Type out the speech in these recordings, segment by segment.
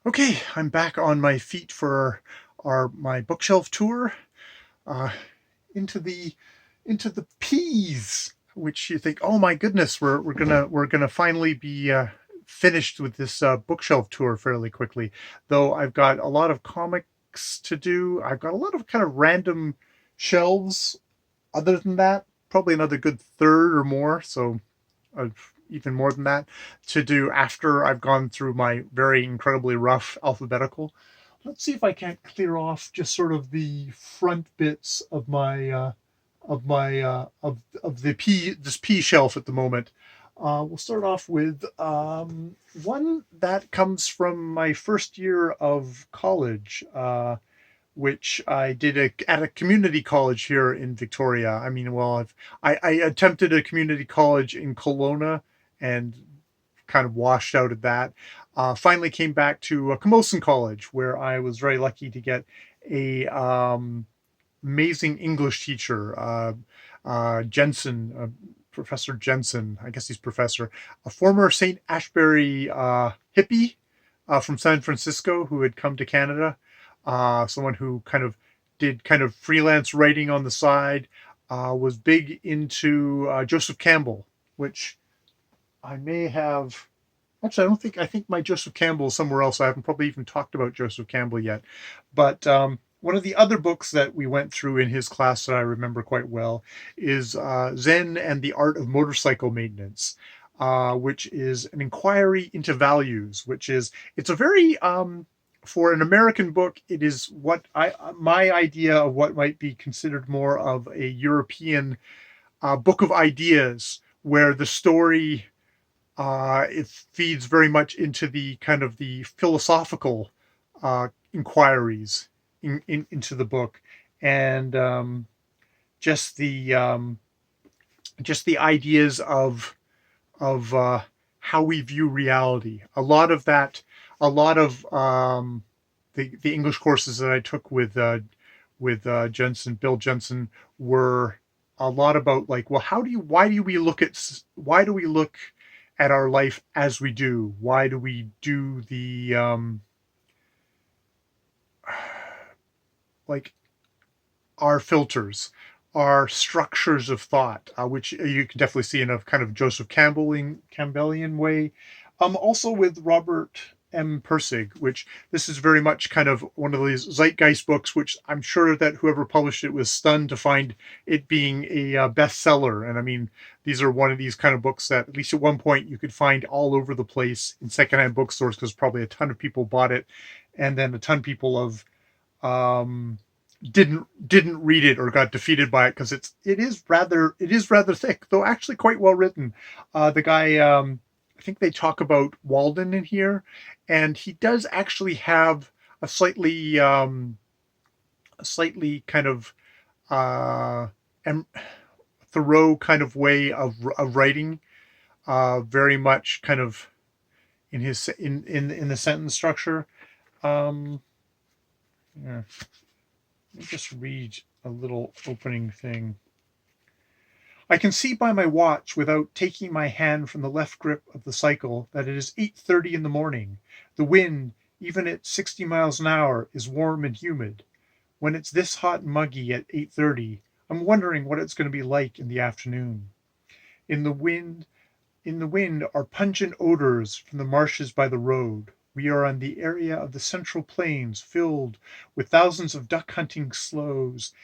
Okay, I'm back on my feet for my bookshelf tour uh, into the P's, which you think, oh my goodness, we're gonna finally be finished with this bookshelf tour fairly quickly. Though I've got a lot of comics to do, I've got a lot of kind of random shelves. Other than that, probably another good third or more. So even more than that to do after I've gone through my very incredibly rough alphabetical. Let's see if I can't clear off just sort of the front bits of the P shelf at the moment. We'll start off with one that comes from my first year of college. Which I did at a community college here in Victoria. I mean, well, I attempted a community college in Kelowna and kind of washed out of that. Finally came back to Camosun College, where I was very lucky to get a amazing English teacher, Jensen, Professor Jensen. I guess he's professor, a former St. Ashbury hippie from San Francisco who had come to Canada. Someone who kind of did kind of freelance writing on the side, was big into Joseph Campbell, which I may have. Actually, I don't think. I think my Joseph Campbell is somewhere else. I haven't probably even talked about Joseph Campbell yet. But one of the other books that we went through in his class that I remember quite well is Zen and the Art of Motorcycle Maintenance, which is an inquiry into values. Which is it's a very for an American book, it is what I my idea of what might be considered more of a European book of ideas, where the story it feeds very much into the kind of the philosophical inquiries into the book, and just just the ideas of how we view reality. A lot of the English courses that I took with Bill Jensen, were a lot about like, well, why do we look at our life as we do? Why do we do the like our filters, our structures of thought, which you can definitely see in a kind of Joseph Campbellian way. Also with Robert M. Persig, which this is very much kind of one of these zeitgeist books, which I'm sure that whoever published it was stunned to find it being a bestseller. And I mean, these are one of these kind of books that, at least at one point, you could find all over the place in secondhand bookstores because probably a ton of people bought it, and then a ton of people of um, didn't read it or got defeated by it because it is rather thick, though actually quite well written. The guy, I think they talk about Walden in here, and he does actually have a slightly kind of uh, Thoreau kind of way of writing, very much kind of in his in the sentence structure. Um, yeah. Let me just read a little opening thing. I can see by my watch, without taking my hand from the left grip of the cycle, that it is 8:30 in the morning. The wind, even at 60 miles an hour, is warm and humid. When it's this hot and muggy at 8:30, I'm wondering what it's going to be like in the afternoon. In the wind in the wind are pungent odors from the marshes by the road. We are on the area of the Central Plains filled with thousands of duck hunting sloughs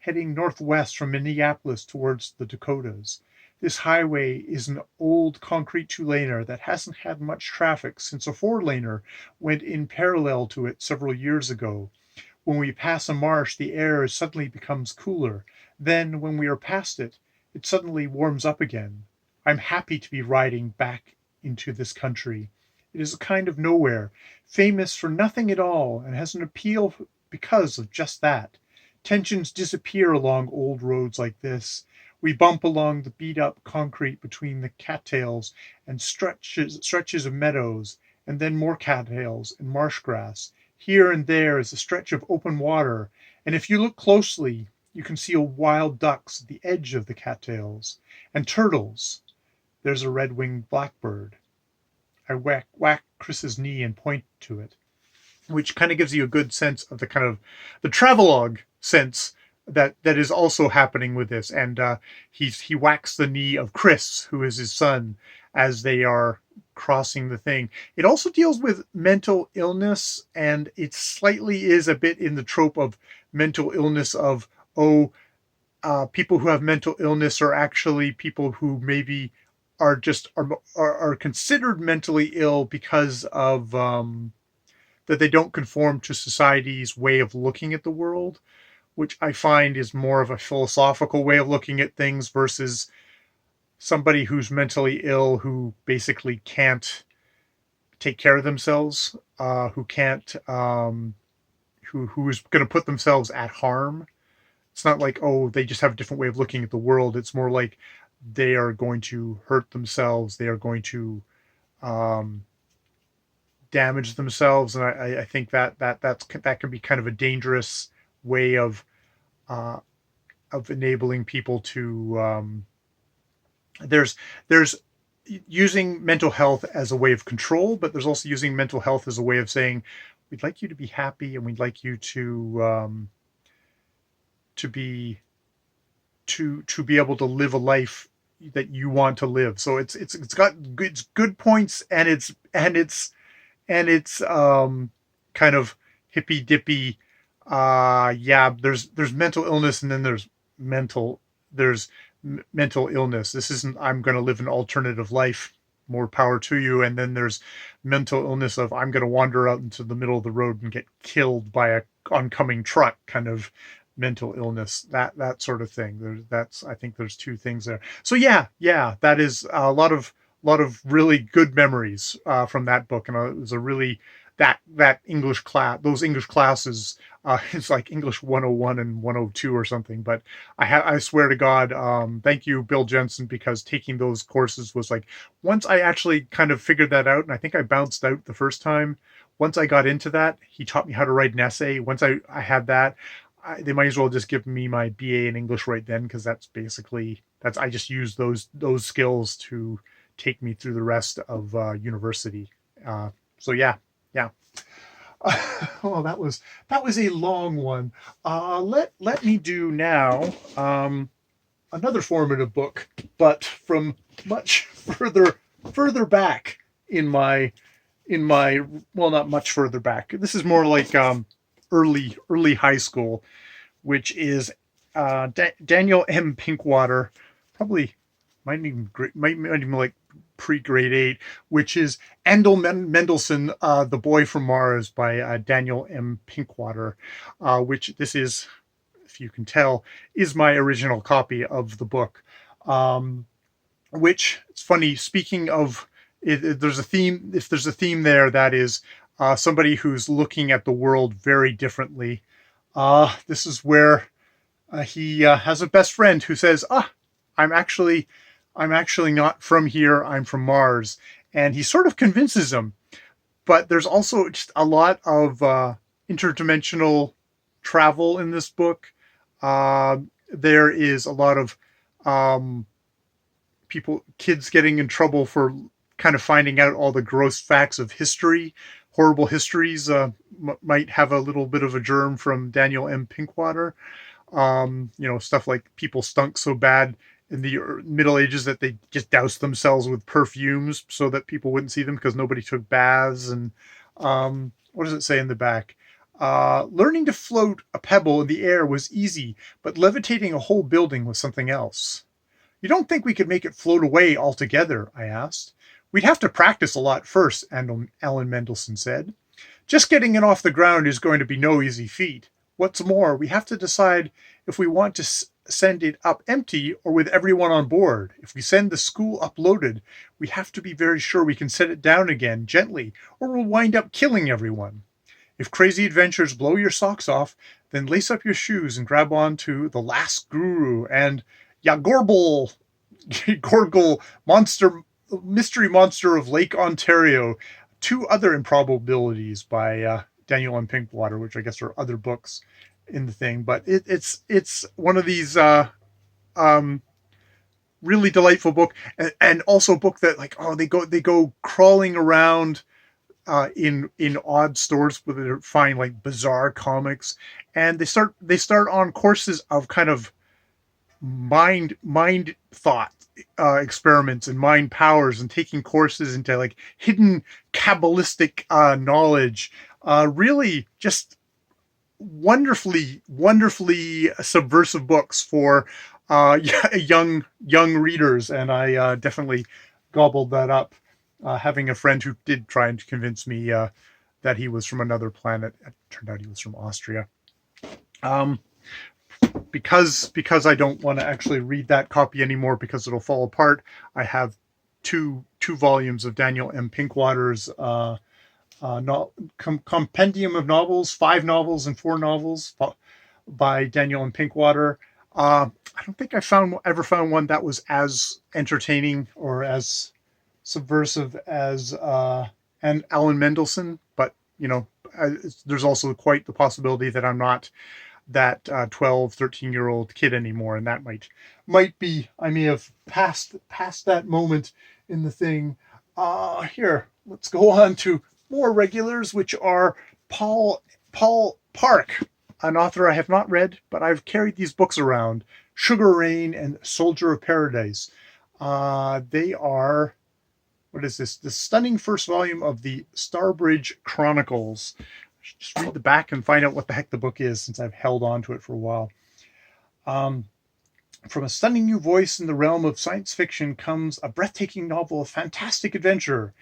heading northwest from Minneapolis towards the Dakotas. This highway is an old concrete two-laner that hasn't had much traffic since a four-laner went in parallel to it several years ago. When we pass a marsh, the air suddenly becomes cooler. Then, when we are past it, it suddenly warms up again. I'm happy to be riding back into this country. It is a kind of nowhere, famous for nothing at all, and has an appeal because of just that. Tensions disappear along old roads like this. We bump along the beat up concrete between the cattails and stretches of meadows, and then more cattails and marsh grass. Here and there is a stretch of open water, and if you look closely, you can see wild ducks at the edge of the cattails, and turtles. There's a red-winged blackbird. I whack Chris's knee and point to it. which kind of gives you a good sense of the kind of the travelogue sense that is also happening with this. And he whacks the knee of Chris, who is his son, as they are crossing the thing. It also deals with mental illness, and it slightly is a bit in the trope of mental illness of, oh, people who have mental illness are actually people who maybe are just are considered mentally ill because of that they don't conform to society's way of looking at the world, which I find is more of a philosophical way of looking at things versus somebody who's mentally ill who basically can't take care of themselves, who can't, who is going to put themselves at harm. It's not like, oh, they just have a different way of looking at the world. It's more like they are going to hurt themselves. They are going to um, damage themselves, and I think that can be kind of a dangerous way uh, of enabling people to. There's using mental health as a way of control, but there's also using mental health as a way of saying, we'd like you to be happy, and we'd like you to be to be able to live a life that you want to live. So it's got good points, and it's kind of hippy dippy. Yeah, there's mental illness, and then there's mental illness. This isn't, I'm going to live an alternative life, more power to you. And then there's mental illness of, I'm going to wander out into the middle of the road and get killed by a oncoming truck, kind of mental illness, that sort of thing. I think there's two things there. So yeah, that is a lot of really good memories from that book. And it was a really, that English class, those English classes, it's like English 101 and 102 or something. But I swear to God, thank you, Bill Jensen, because taking those courses was like, once I actually kind of figured that out, and I think I bounced out the first time. Once I got into that, he taught me how to write an essay. Once I had that, they might as well just give me my BA in English right then, because I just use those skills to take me through the rest of university. So yeah. Oh, that was a long one. Let me do now another formative book, but from much further back in my well, not much further back. This is more like early high school, which is Daniel M. Pinkwater, probably might even like pre-grade 8, which is Endel Mendelsohn, The Boy from Mars by Daniel M. Pinkwater, which this is, if you can tell, is my original copy of the book. Which, it's funny, speaking of, there's a theme, if there's a theme there, that is somebody who's looking at the world very differently. This is where he has a best friend who says, I'm actually not from here. I'm from Mars. And he sort of convinces him. But there's also just a lot of interdimensional travel in this book. There is a lot of kids getting in trouble for kind of finding out all the gross facts of history. Horrible histories might have a little bit of a germ from Daniel M. Pinkwater. Stuff like people stunk so bad in the Middle Ages that they just doused themselves with perfumes so that people wouldn't see them because nobody took baths. And what does it say in the back? Learning to float a pebble in the air was easy, but levitating a whole building was something else. You don't think we could make it float away altogether? I asked. We'd have to practice a lot first, Alan Mendelsohn said. Just getting it off the ground is going to be no easy feat. What's more, we have to decide if we want to send it up empty or with everyone on board. If we send the school up loaded, we have to be very sure we can set it down again gently, or we'll wind up killing everyone. If crazy adventures blow your socks off, then lace up your shoes and grab on to The Last Guru and Gorgle Monster, Mystery Monster of Lake Ontario, two other improbabilities by Daniel M. Pinkwater, which I guess are other books in the thing. But it's one of these really delightful book, and also a book that, like, they go crawling around in odd stores where they find like bizarre comics, and they start on courses of kind of mind thought experiments and mind powers, and taking courses into like hidden kabbalistic knowledge. Really, just wonderfully subversive books for young readers, and I definitely gobbled that up. Having a friend who did try and convince me that he was from another planet. It turned out he was from Austria. Um, because I don't want to actually read that copy anymore because it'll fall apart. I have two volumes of Daniel M. Pinkwater's compendium of novels, 5 novels and 4 novels by Daniel M. Pinkwater. I don't think I ever found one that was as entertaining or as subversive as and Alan Mendelsohn, but there's also quite the possibility that I'm not that 12, 13-year-old kid anymore, and that might be, I may have passed that moment in the thing. Here, let's go on to more regulars, which are Paul Park, an author I have not read, but I've carried these books around. Sugar Rain and Soldier of Paradise. They are, what is this? The stunning first volume of the Starbridge Chronicles. Just read the back and find out what the heck the book is, since I've held on to it for a while. From a stunning new voice in the realm of science fiction comes a breathtaking novel of fantastic adventure.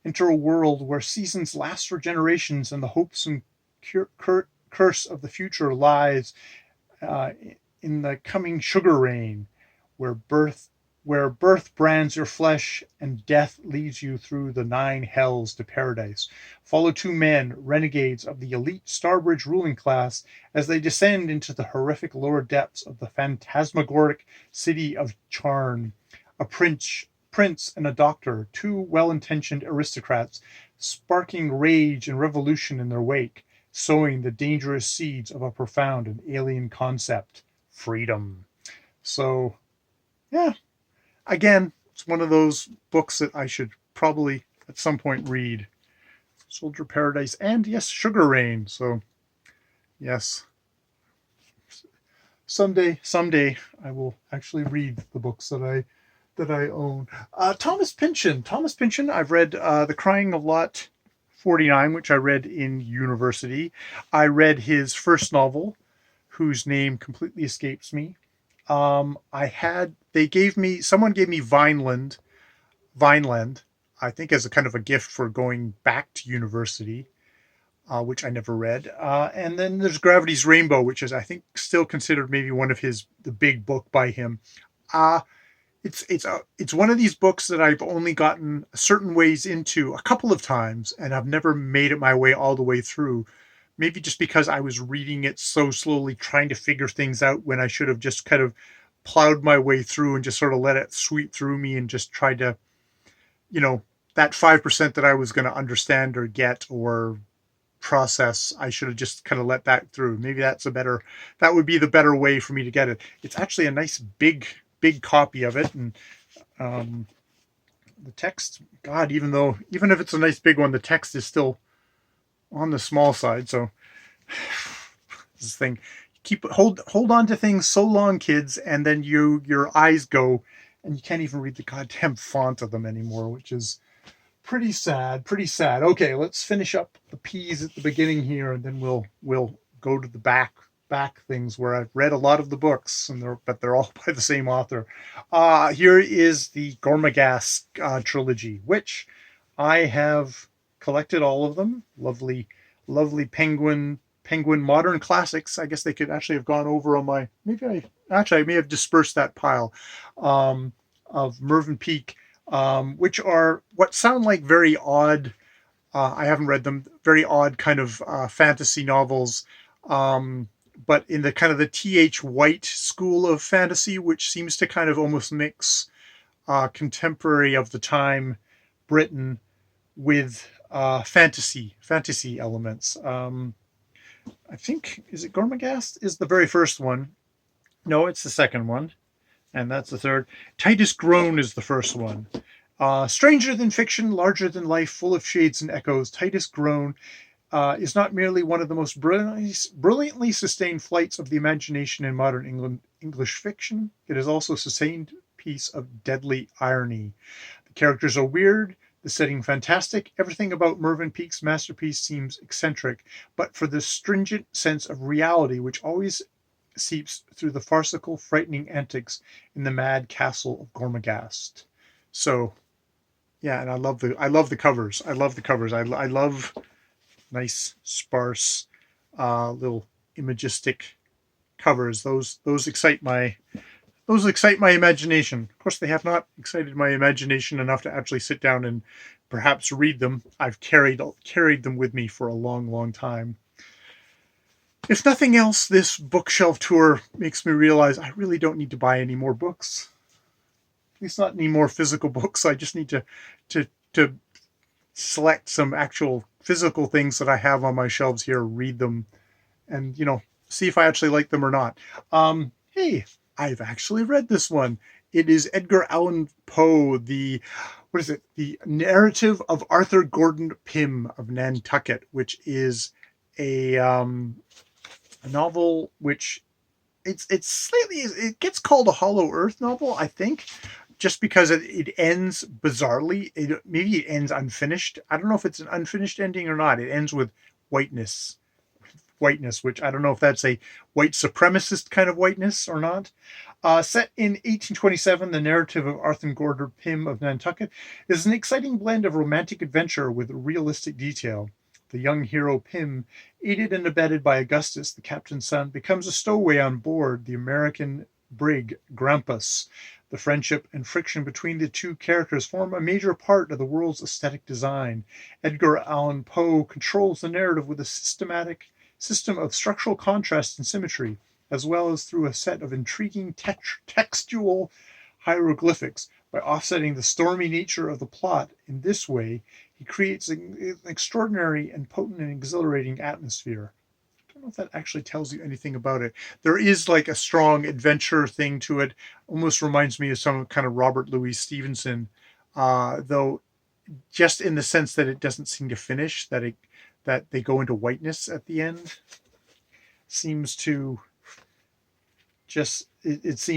Enter a world where seasons last for generations, and the hopes and curse of the future lies in the coming sugar rain, where birth brands your flesh and death leads you through the 9 hells to paradise. Follow 2 men, renegades of the elite Starbridge ruling class, as they descend into the horrific lower depths of the phantasmagoric city of Charn. A prince and a doctor, 2 well-intentioned aristocrats, sparking rage and revolution in their wake, sowing the dangerous seeds of a profound and alien concept, freedom. So, yeah. Again, it's one of those books that I should probably at some point read. Soldier Paradise and, yes, Sugar Rain. So, yes. Someday I will actually read the books that I own. Thomas Pynchon. I've read The Crying of Lot 49, which I read in university. I read his first novel, whose name completely escapes me. Someone gave me Vineland, I think as a kind of a gift for going back to university, which I never read. And then there's Gravity's Rainbow, which is, I think, still considered maybe one of the big book by him. It's one of these books that I've only gotten certain ways into a couple of times, and I've never made it my way all the way through. Maybe just because I was reading it so slowly, trying to figure things out, when I should have just kind of plowed my way through and just sort of let it sweep through me and just tried to, that 5% that I was going to understand or get or process, I should have just kind of let that through. Maybe that would be the better way for me to get it. It's actually a nice big copy of it, and the text, God, even if it's a nice big one, the text is still on the small side. So this thing, hold on to things so long, kids, and then your eyes go and you can't even read the goddamn font of them anymore, which is pretty sad. Okay, let's finish up the P's at the beginning here, and then we'll go to the back things where I've read a lot of the books, but they're all by the same author. Here is the Gormagast trilogy, which I have collected all of them. Lovely Penguin modern classics. I guess they could actually have gone over on my, I may have dispersed that pile of Mervyn Peake, which are what sound like very odd, I haven't read them, very odd kind of fantasy novels, but in the kind of the T.H. White school of fantasy, which seems to kind of almost mix contemporary of the time Britain with fantasy elements. I think, is it Gormagast is the very first one? No, it's the second one, and that's the third. Titus Groan is the first one, Stranger than fiction, larger than life, full of shades and echoes, Titus Groan is not merely one of the most brilliantly sustained flights of the imagination in modern English fiction, it is also a sustained piece of deadly irony. The characters are weird, the setting fantastic, everything about Mervyn Peake's masterpiece seems eccentric, but for the stringent sense of reality which always seeps through the farcical, frightening antics in the mad castle of Gormagast. So yeah, and I love the covers. I love the covers. I love nice, sparse, little imagistic covers. Those excite my imagination. Of course, they have not excited my imagination enough to actually sit down and perhaps read them. I've carried them with me for a long, long time. If nothing else, this bookshelf tour makes me realize I really don't need to buy any more books. At least not any more physical books. I just need to select some actual physical things that I have on my shelves here, read them, and see if I actually like them or not. Hey, I've actually read this one. It is Edgar Allan Poe, the what is it? The Narrative of Arthur Gordon Pym of Nantucket, which is a novel which it's slightly, it gets called a Hollow Earth novel, I think, just because it ends bizarrely. Maybe it ends unfinished. I don't know if it's an unfinished ending or not. It ends with whiteness, which I don't know if that's a white supremacist kind of whiteness or not. Set in 1827, the narrative of Arthur Gordon Pym of Nantucket is an exciting blend of romantic adventure with realistic detail. The young hero Pym, aided and abetted by Augustus, the captain's son, becomes a stowaway on board the American brig Grampus. The friendship and friction between the two characters form a major part of the world's aesthetic design. Edgar Allan Poe controls the narrative with a system of structural contrast and symmetry, as well as through a set of intriguing textual hieroglyphics. By offsetting the stormy nature of the plot in this way, he creates an extraordinary and potent and exhilarating atmosphere. I don't know if that actually tells you anything about it. There is like a strong adventure thing to it. Almost reminds me of some kind of Robert Louis Stevenson, though just in the sense that it doesn't seem to finish. That they go into whiteness at the end seems to just it's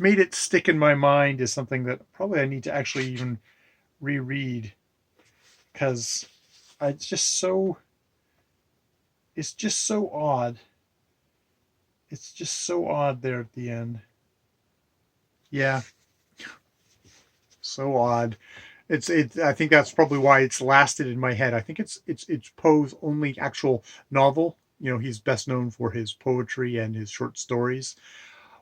made it stick in my mind as something that probably I need to actually even reread, because it's just so odd. It's just so odd there at the end. Yeah, so odd. I think that's probably why it's lasted in my head. I think it's Poe's only actual novel. He's best known for his poetry and his short stories.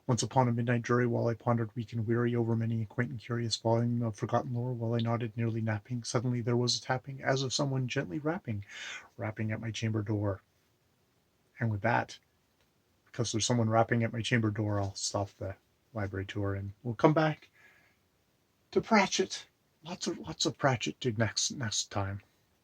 Once upon a midnight jury, while I pondered weak and weary over many a quaint and curious volume of forgotten lore, while I nodded, nearly napping, suddenly there was a tapping, as of someone gently rapping at my chamber door. And with that, because there's someone rapping at my chamber door, I'll stop the library tour and we'll come back to Pratchett. Lots of Pratchett to next time.